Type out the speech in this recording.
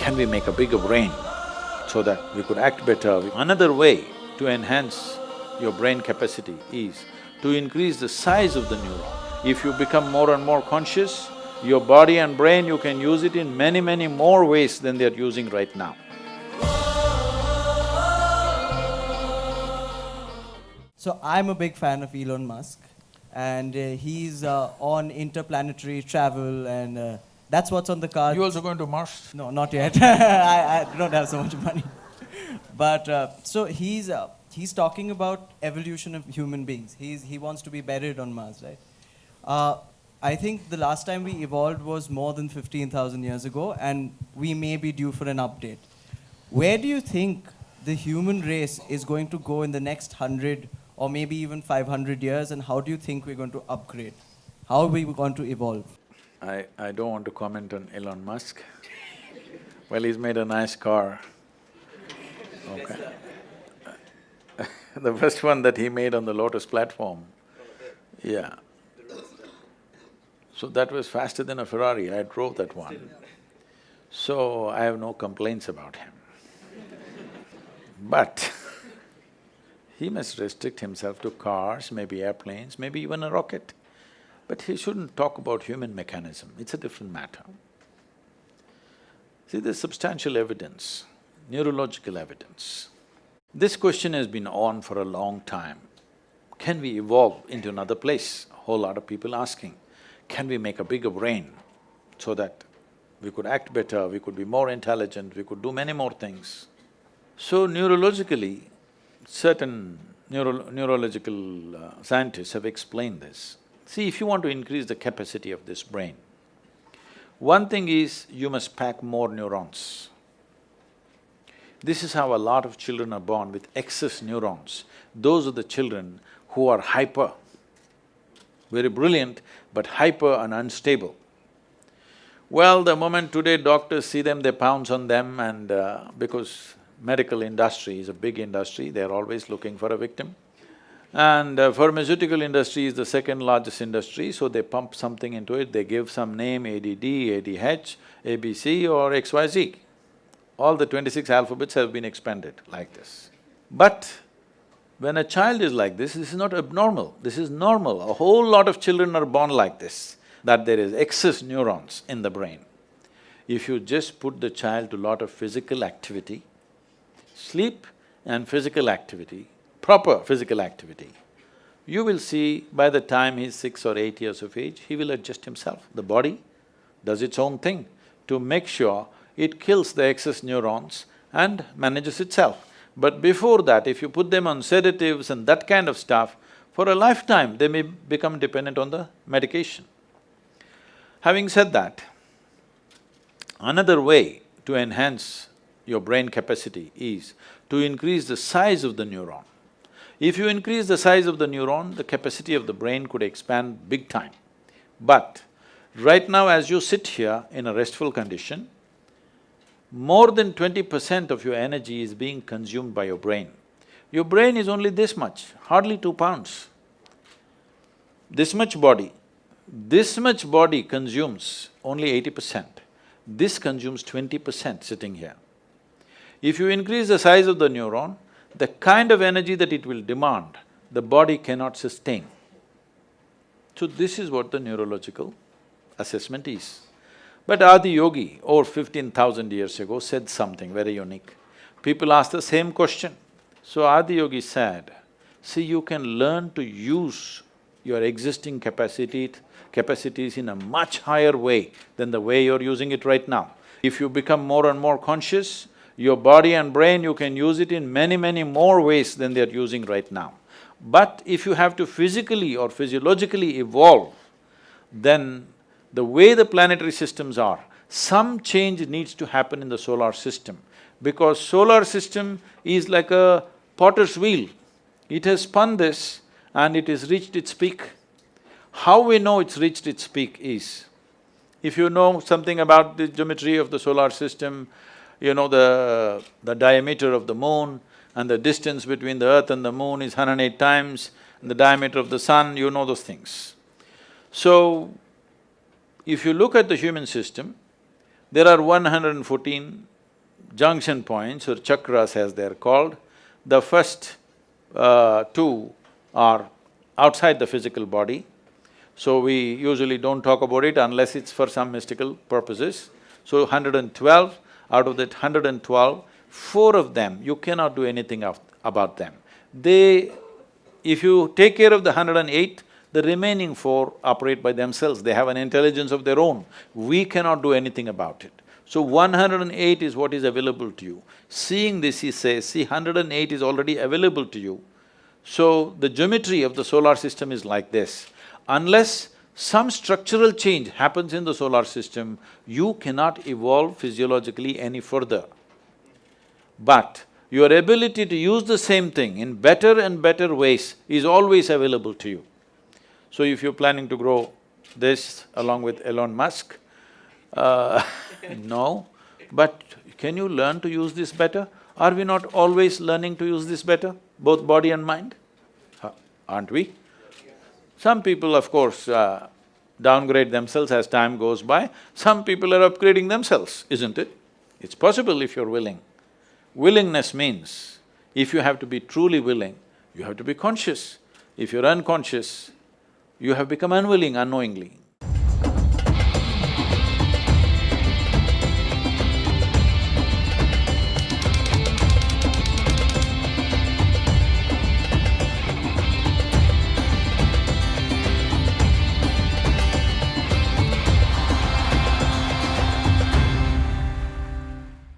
can we make a bigger brain so that we could act better? Another way to enhance your brain capacity is to increase the size of the neuron. If you become more and more conscious, your body and brain, you can use it in many, many more ways than they're using right now. So I'm a big fan of Elon Musk, and he's on interplanetary travel, and that's what's on the card. You also going to Mars? No, not yet. I don't have so much money. But so he's talking about evolution of human beings. He wants to be buried on Mars, right? I think the last time we evolved was more than 15,000 years ago, and we may be due for an update. Where do you think the human race is going to go in the next 100 or maybe even 500 years, and how do you think we're going to upgrade? How are we going to evolve? I don't want to comment on Elon Musk. Well, he's made a nice car. Okay. The first one that he made on the Lotus platform, yeah. So that was faster than a Ferrari, I drove that one. So I have no complaints about him. But he must restrict himself to cars, maybe airplanes, maybe even a rocket. But he shouldn't talk about human mechanism, it's a different matter. See, there's substantial evidence, neurological evidence. This question has been on for a long time. Can we evolve into another place? A whole lot of people asking. Can we make a bigger brain so that we could act better, we could be more intelligent, we could do many more things? So neurologically, certain neurological scientists have explained this. See, if you want to increase the capacity of this brain, one thing is you must pack more neurons. This is how a lot of children are born with excess neurons. Those are the children who are hyper, very brilliant, but hyper and unstable. Well, the moment today doctors see them, they pounce on them, and because medical industry is a big industry, they're always looking for a victim. And pharmaceutical industry is the second largest industry, so they pump something into it, they give some name, ADD, ADH, ABC or XYZ. All the 26 alphabets have been expanded like this. But when a child is like this is not abnormal, this is normal. A whole lot of children are born like this, that there is excess neurons in the brain. If you just put the child to lot of physical activity, sleep and physical activity, proper physical activity, you will see by the time he's 6 or 8 years of age, he will adjust himself. The body does its own thing to make sure it kills the excess neurons and manages itself. But before that, if you put them on sedatives and that kind of stuff, for a lifetime they may become dependent on the medication. Having said that, another way to enhance your brain capacity is to increase the size of the neuron. If you increase the size of the neuron, the capacity of the brain could expand big time. But right now as you sit here in a restful condition, more than 20% of your energy is being consumed by your brain. Your brain is only this much, hardly 2 pounds. This much body consumes only 80%. This consumes 20% sitting here. If you increase the size of the neuron, the kind of energy that it will demand, the body cannot sustain. So this is what the neurological assessment is. But Adi Yogi, over 15,000 years ago, said something very unique. People asked the same question. So Adi Yogi said, see, you can learn to use your existing capacities in a much higher way than the way you're using it right now. If you become more and more conscious, your body and brain, you can use it in many, many more ways than they're using right now. But if you have to physically or physiologically evolve, then the way the planetary systems are, some change needs to happen in the solar system, because solar system is like a potter's wheel. It has spun this and it has reached its peak. How we know it's reached its peak is, if you know something about the geometry of the solar system, you know the diameter of the moon and the distance between the earth and the moon is 108 times, and the diameter of the sun, you know those things. So, if you look at the human system, there are 114 junction points or chakras as they're called. The first two are outside the physical body, so we usually don't talk about it unless it's for some mystical purposes. So 112, out of that 112, four of them, you cannot do anything about them. If you take care of the 108, the remaining four operate by themselves, they have an intelligence of their own. We cannot do anything about it. So 108 is what is available to you. Seeing this, he says, see, 108 is already available to you. So the geometry of the solar system is like this. Unless some structural change happens in the solar system, you cannot evolve physiologically any further. But your ability to use the same thing in better and better ways is always available to you. So if you're planning to grow this along with Elon Musk, no, but can you learn to use this better? Are we not always learning to use this better, both body and mind? Aren't we? Some people, of course, downgrade themselves as time goes by. Some people are upgrading themselves, isn't it? It's possible if you're willing. Willingness means, if you have to be truly willing, you have to be conscious. If you're unconscious, you have become unwilling unknowingly.